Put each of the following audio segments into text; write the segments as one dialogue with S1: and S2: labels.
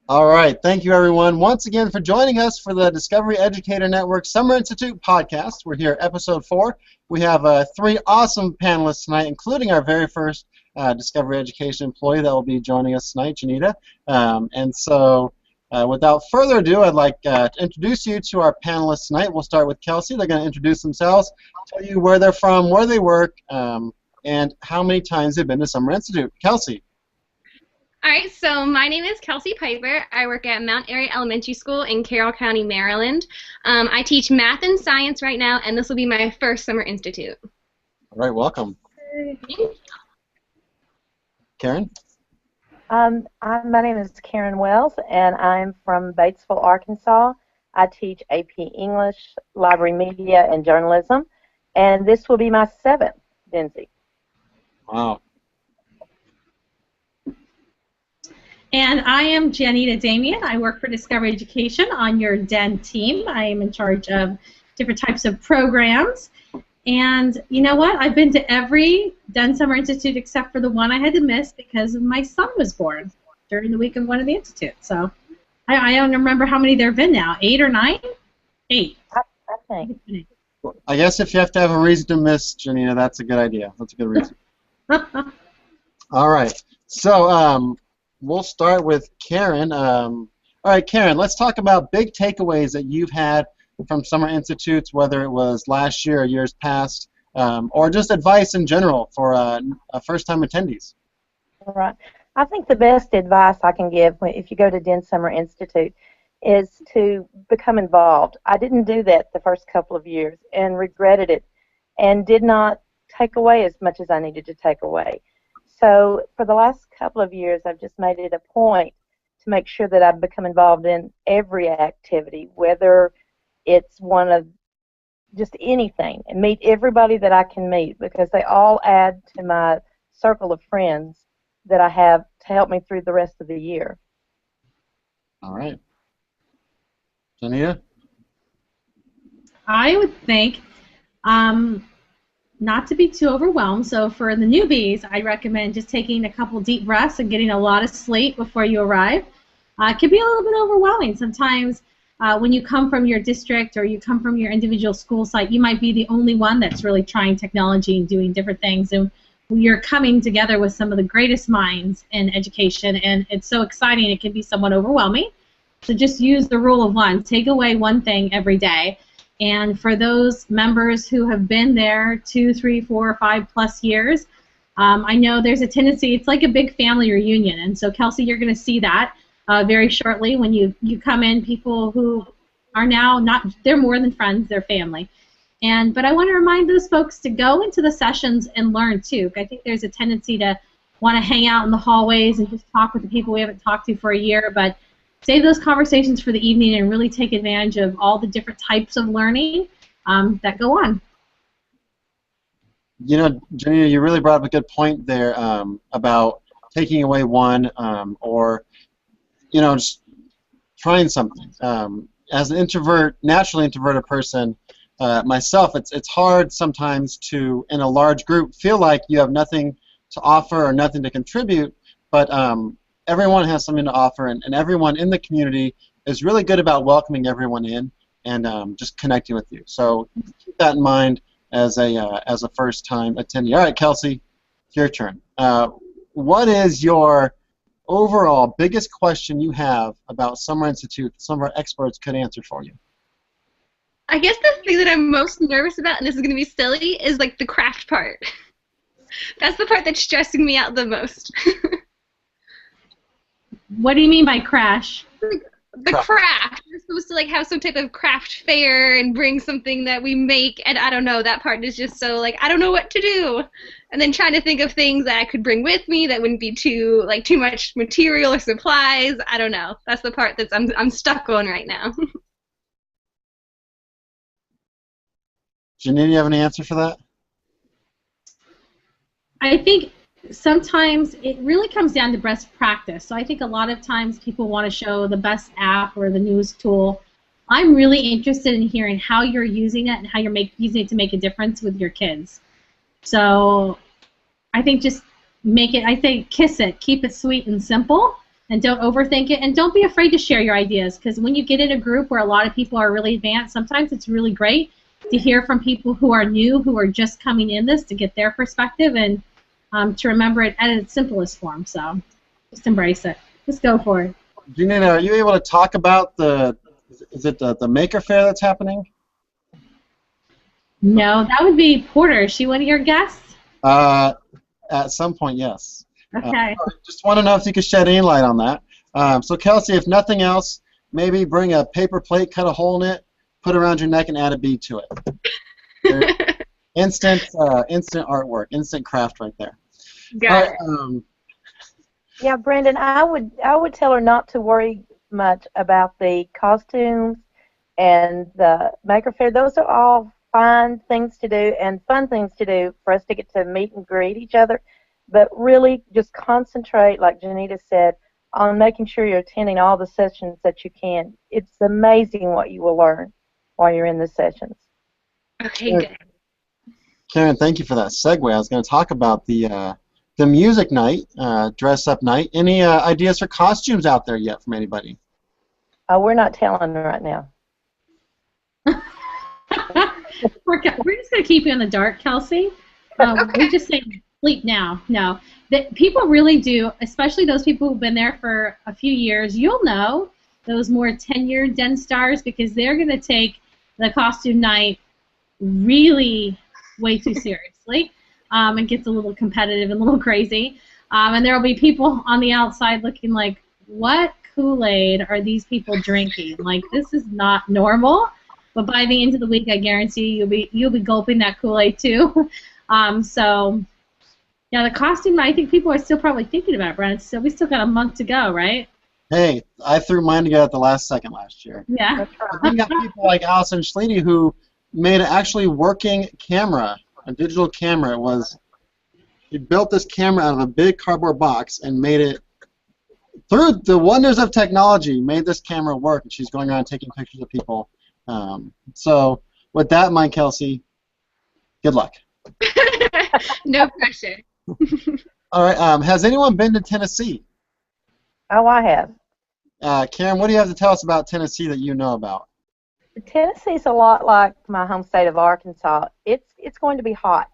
S1: All right. Thank you, everyone, once again for joining us for the Discovery Educator Network Summer Institute podcast. We're here, episode 4. We have 3 awesome panelists tonight, including our very first Discovery Education employee that will be joining us tonight, Jannita. Without further ado, I'd like to introduce you to our panelists tonight. We'll start with Kellsye. They're going to introduce themselves, tell you where they're from, where they work, and how many times they've been to Summer Institute. Kellsye.
S2: All right, so my name is Kellsye Piper. I work at Mount Airy Elementary School in Carroll County, Maryland. I teach math and science right now, and this will be my first Summer Institute.
S1: All right, welcome. Karen?
S3: My name is Karen Wells, and I'm from Batesville, Arkansas. I teach AP English, Library Media, and Journalism, and this will be my 7th DENSI.
S1: Wow.
S4: And I am Jannita Demian. I work for Discovery Education on your DEN team. I am in charge of different types of programs. And you know what? I've been to every DEN Summer Institute except for the one I had to miss because my son was born during the week of one of the institutes. So I don't remember how many there have been now. 8 or 9? 8.
S3: I think.
S1: I guess if you have to have a reason to miss, Jannita, that's a good idea. That's a good reason. All right. So we'll start with Karen. All right, Karen, let's talk about big takeaways that you've had from Summer Institutes, whether it was last year or years past, or just advice in general for first-time attendees.
S3: All right. I think the best advice I can give if you go to DEN Summer Institute is to become involved. I didn't do that the first couple of years and regretted it and did not take away as much as I needed to take away. So for the last couple of years, I've just made it a point to make sure that I've become involved in every activity, whether it's one of just anything, and meet everybody that I can meet because they all add to my circle of friends that I have to help me through the rest of the year.
S1: All right. Jannita?
S4: I would think not to be too overwhelmed. So for the newbies, I recommend just taking a couple deep breaths and getting a lot of sleep before you arrive. It can be a little bit overwhelming. Sometimes when you come from your district or you come from your individual school site, you might be the only one that's really trying technology and doing different things. And you're coming together with some of the greatest minds in education, and it's so exciting it can be somewhat overwhelming. So just use the rule of 1. Take away one thing every day. And for those members who have been there 2, 3, 4, 5 plus years, I know there's a tendency, it's like a big family reunion. And so, Kellsye, you're going to see that very shortly when you come in, people who are now not, they're more than friends, they're family. But I want to remind those folks to go into the sessions and learn too. I think there's a tendency to want to hang out in the hallways and just talk with the people we haven't talked to for a year, but save those conversations for the evening and really take advantage of all the different types of learning that go on.
S1: You know, Jannita, you really brought up a good point there about taking away one or, you know, just trying something. As an introvert, naturally introverted person, myself, it's hard sometimes to, in a large group, feel like you have nothing to offer or nothing to contribute, but everyone has something to offer, and everyone in the community is really good about welcoming everyone in and just connecting with you. So keep that in mind as a first-time attendee. All right, Kellsye, your turn. What is your overall biggest question you have about Summer Institute that some of our experts could answer for you?
S2: I guess the thing that I'm most nervous about, and this is going to be silly, is like the craft part. That's the part that's stressing me out the most.
S4: What do you mean by crash?
S2: The craft. We're supposed to like have some type of craft fair and bring something that we make, and I don't know, that part is just so like I don't know what to do. And then trying to think of things that I could bring with me that wouldn't be too much material or supplies. I don't know. That's the part that's I'm stuck on right now.
S1: Jannita, you have any answer for that?
S4: I think sometimes it really comes down to best practice. So I think a lot of times people want to show the best app or the newest tool. I'm really interested in hearing how you're using it and how you're using it to make a difference with your kids. So I think just make it, I think kiss it, keep it sweet and simple. and don't overthink it, and don't be afraid to share your ideas, because when you get in a group where a lot of people are really advanced, sometimes it's really great to hear from people who are new, who are just coming in this, to get their perspective, and to remember it at its simplest form. So just embrace it. Just go for it.
S1: Jannita, are you able to talk about the Maker Faire that's happening?
S4: No, that would be Porter. Is she one of your guests?
S1: At some point, yes.
S4: Okay.
S1: Just want to know if you could shed any light on that. So Kellsye, if nothing else, maybe bring a paper plate, cut a hole in it, put it around your neck, and add a bead to it. Instant artwork, instant craft right there.
S2: Got it.
S3: Yeah, Brandon, I would tell her not to worry much about the costumes and the Maker Faire. Those are all fine things to do and fun things to do for us to get to meet and greet each other. But really just concentrate, like Jannita said, on making sure you're attending all the sessions that you can. It's amazing what you will learn while you're in the sessions.
S2: Okay, good.
S1: Karen, thank you for that segue. I was going to talk about the music night, dress-up night. Any ideas for costumes out there yet from anybody?
S3: We're not telling right now.
S4: We're just going to keep you in the dark, Kellsye.
S2: Okay.
S4: We just say sleep now. No. People really do, especially those people who've been there for a few years. You'll know those more tenured Den stars, because they're going to take the costume night really way too seriously. It gets a little competitive and a little crazy. And there will be people on the outside looking like, what Kool-Aid are these people drinking? Like, this is not normal. But by the end of the week, I guarantee you'll be gulping that Kool-Aid too. So, yeah, the costume, I think people are still probably thinking about it, Brent. So we still got a month to go, right?
S1: Hey, I threw mine together at the last second last year.
S4: Yeah.
S1: But then you got people like Allison Schleedy who made an actually working camera, a digital camera. She built this camera out of a big cardboard box and made it, through the wonders of technology, made this camera work, and she's going around taking pictures of people. So with that, my Kellsye, good luck.
S2: No pressure.
S1: All right. Has anyone been to Tennessee?
S3: Oh, I have.
S1: Karen, what do you have to tell us about Tennessee that you know about?
S3: Tennessee's a lot like my home state of Arkansas. It's going to be hot,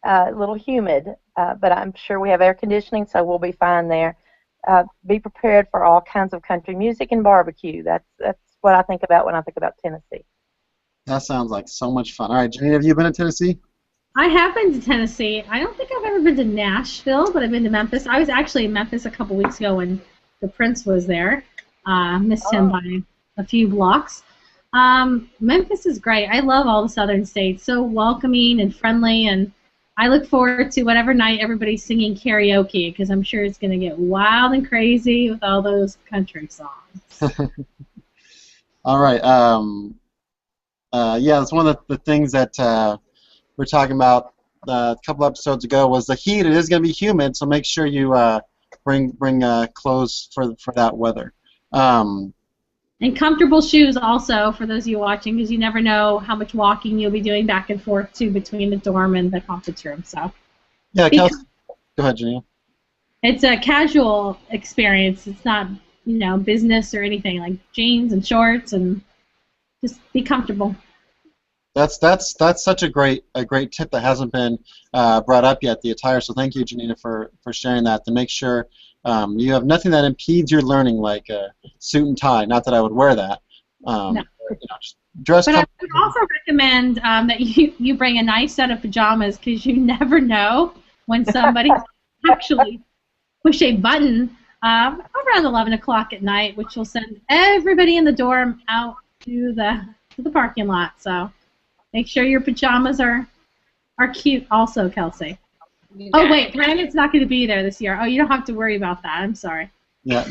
S3: a little humid, but I'm sure we have air conditioning, so we'll be fine there. Be prepared for all kinds of country music and barbecue. That's what I think about when I think about Tennessee.
S1: That sounds like so much fun. All right, Jannita, have you been to Tennessee?
S4: I have been to Tennessee. I don't think I've ever been to Nashville, but I've been to Memphis. I was actually in Memphis a couple weeks ago when the Prince was there. Missed him by a few blocks. Memphis is great. I love all the southern states. So welcoming and friendly, and I look forward to whatever night everybody's singing karaoke, because I'm sure it's going to get wild and crazy with all those country songs.
S1: All right. Yeah, that's one of the things that we were talking about a couple episodes ago was the heat. It is going to be humid, so make sure you bring clothes for that weather.
S4: And comfortable shoes also for those of you watching, because you never know how much walking you'll be doing back and forth to between the dorm and the conference room. So
S1: yeah, Kellsye, go ahead, Jannita.
S4: It's a casual experience. It's not, business or anything, like jeans and shorts, and just be comfortable.
S1: That's such a great tip that hasn't been brought up yet, the attire. So thank you, Jannita, for sharing that, to make sure you have nothing that impedes your learning, like a suit and tie. Not that I would wear that.
S4: No.
S1: Just dress.
S4: But I would also recommend that you bring a nice set of pajamas, because you never know when somebody actually push a button around 11 o'clock at night, which will send everybody in the dorm out to the parking lot. So make sure your pajamas are cute also, Kellsye.
S2: Yeah.
S4: Oh, wait, Brandon's not going to be there this year. Oh, you don't have to worry about that. I'm sorry.
S1: Yeah,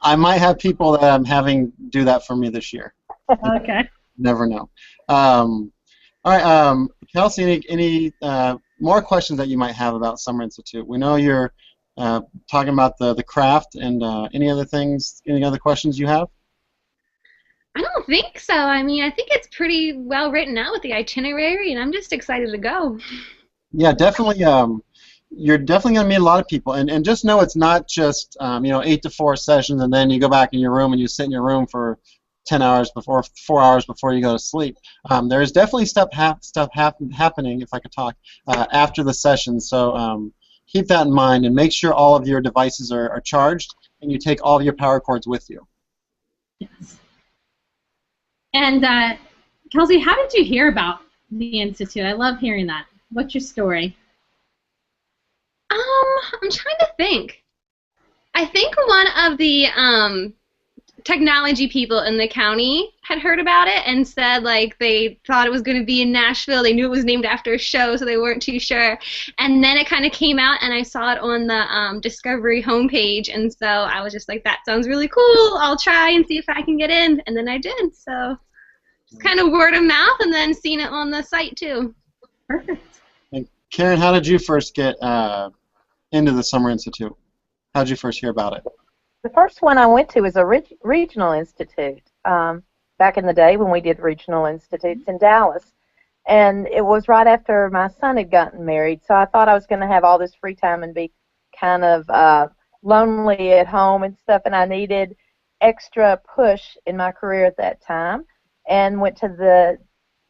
S1: I might have people that I'm having do that for me this year.
S4: Okay.
S1: Never know. All right, Kellsye, any more questions that you might have about Summer Institute? We know you're talking about the craft, and any other things, any other questions you have?
S2: I don't think so. I mean, I think it's pretty well written out with the itinerary, and I'm just excited to go.
S1: Yeah, definitely. you're definitely going to meet a lot of people, and just know it's not just 8 to 4 sessions, and then you go back in your room and you sit in your room for 10 hours before 4 hours before you go to sleep. There is definitely stuff happening, if I could talk, after the session. So keep that in mind and make sure all of your devices are charged and you take all of your power cords with you.
S4: Yes. And Kellsye, how did you hear about the Institute? I love hearing that. What's your story?
S2: I'm trying to think. I think one of the technology people in the county had heard about it and said like they thought it was going to be in Nashville. They knew it was named after a show, so they weren't too sure. And then it kind of came out, and I saw it on the Discovery homepage, and so I was just like, that sounds really cool. I'll try and see if I can get in, and then I did. So just kind of word of mouth, and then seen it on the site too.
S4: Perfect.
S1: And Karen, how did you first get into the Summer Institute? How did you first hear about it?
S3: The first one I went to was a regional institute back in the day when we did regional institutes in Dallas. And it was right after my son had gotten married, so I thought I was going to have all this free time and be kind of lonely at home and stuff, and I needed extra push in my career at that time, and went to the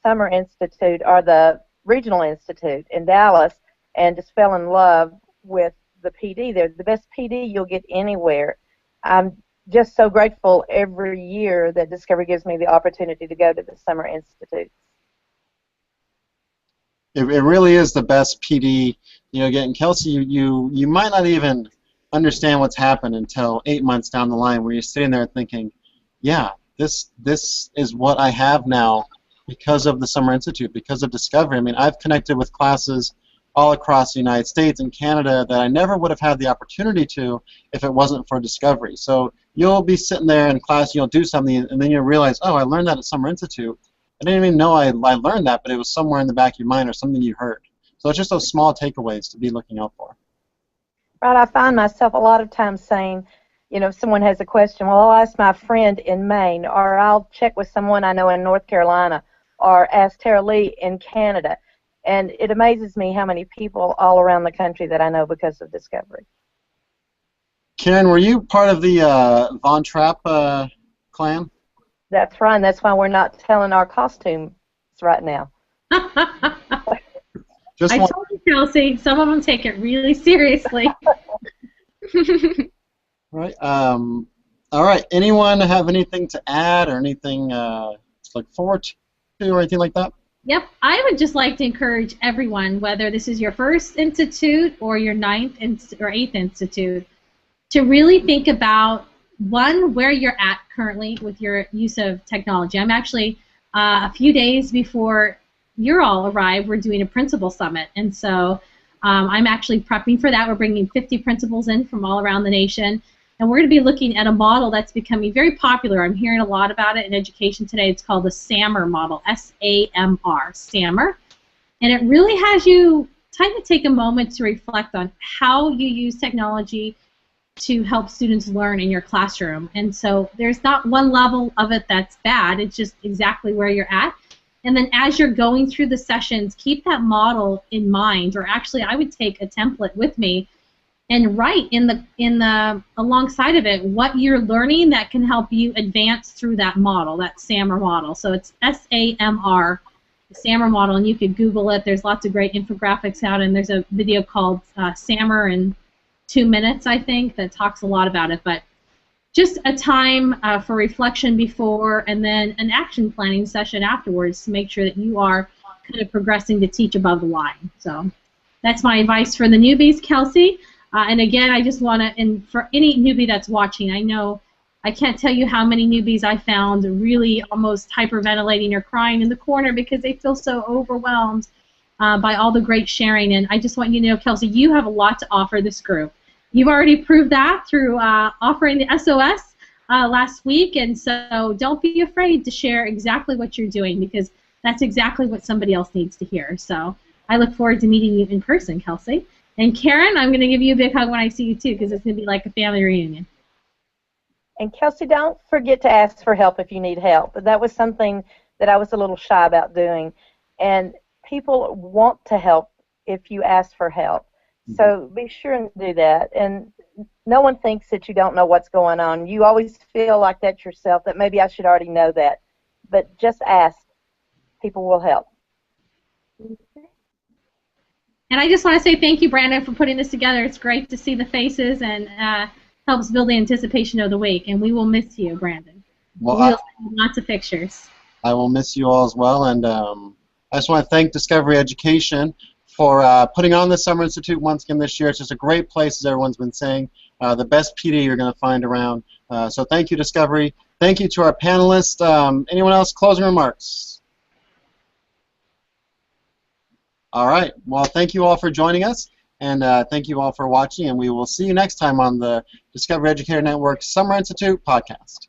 S3: Summer Institute, or the Regional Institute in Dallas, and just fell in love with the PD. They're the best PD you'll get anywhere. I'm just so grateful every year that Discovery gives me the opportunity to go to the Summer Institute.
S1: It really is the best PD getting. Kellsye, you might not even understand what's happened until 8 months down the line, where you're sitting there thinking, yeah, this is what I have now because of the Summer Institute, because of Discovery. I mean, I've connected with classes all across the United States and Canada that I never would have had the opportunity to if it wasn't for Discovery. So you'll be sitting there in class, you'll do something, and then you'll realize, oh, I learned that at Summer Institute. I didn't even know I learned that, but it was somewhere in the back of your mind or something you heard. So it's just those small takeaways to be looking out for.
S3: Right, I find myself a lot of times saying, if someone has a question, well, I'll ask my friend in Maine, or I'll check with someone I know in North Carolina, or ask Tara Lee in Canada. And it amazes me how many people all around the country that I know because of Discovery.
S1: Karen, were you part of the Von Trapp clan?
S3: That's right, and that's why we're not telling our costumes right now.
S4: I told you, Kellsye, some of them take it really seriously.
S1: Right. All right. Anyone have anything to add or anything to look forward to or anything like that?
S4: Yep. I would just like to encourage everyone, whether this is your first institute or your 9th or 8th institute, to really think about, one, where you're at currently with your use of technology. I'm actually, a few days before you all arrive, we're doing a principal summit. And so I'm actually prepping for that. We're bringing 50 principals in from all around the nation. And we're going to be looking at a model that's becoming very popular. I'm hearing a lot about it in education today. It's called the SAMR model, S-A-M-R, SAMR. And it really has you time to take a moment to reflect on how you use technology to help students learn in your classroom. And so there's not one level of it that's bad. It's just exactly where you're at. And then as you're going through the sessions, keep that model in mind. Or actually, I would take a template with me and write in the alongside of it what you're learning that can help you advance through that model, that SAMR model. So it's S-A-M-R, the SAMR model, and you could Google it. There's lots of great infographics out, and there's a video called SAMR in 2 minutes, I think, that talks a lot about it. But just a time for reflection before, and then an action planning session afterwards to make sure that you are kind of progressing to teach above the line. So that's my advice for the newbies, Kellsye. And again, I just want to, and for any newbie that's watching, I know I can't tell you how many newbies I found really almost hyperventilating or crying in the corner because they feel so overwhelmed by all the great sharing. And I just want you to know, Kellsye, you have a lot to offer this group. You've already proved that through offering the SOS last week, and so don't be afraid to share exactly what you're doing, because that's exactly what somebody else needs to hear. So I look forward to meeting you in person, Kellsye. And Karen, I'm going to give you a big hug when I see you too, because it's going to be like a family reunion.
S3: And Kellsye, don't forget to ask for help if you need help. That was something that I was a little shy about doing. And people want to help if you ask for help. So be sure and do that. And no one thinks that you don't know what's going on. You always feel like that yourself, that maybe I should already know that. But just ask. People will help.
S4: And I just want to say thank you, Brandon, for putting this together. It's great to see the faces and helps build the anticipation of the week. And we will miss you, Brandon.
S1: Well,
S4: we'll send lots of pictures.
S1: I will miss you all as well. And I just want to thank Discovery Education for putting on the Summer Institute once again this year. It's just a great place, as everyone's been saying. The best PD you're going to find around. So thank you, Discovery. Thank you to our panelists. Anyone else? Closing remarks? All right. Well, thank you all for joining us, and thank you all for watching, and we will see you next time on the Discovery Educator Network Summer Institute podcast.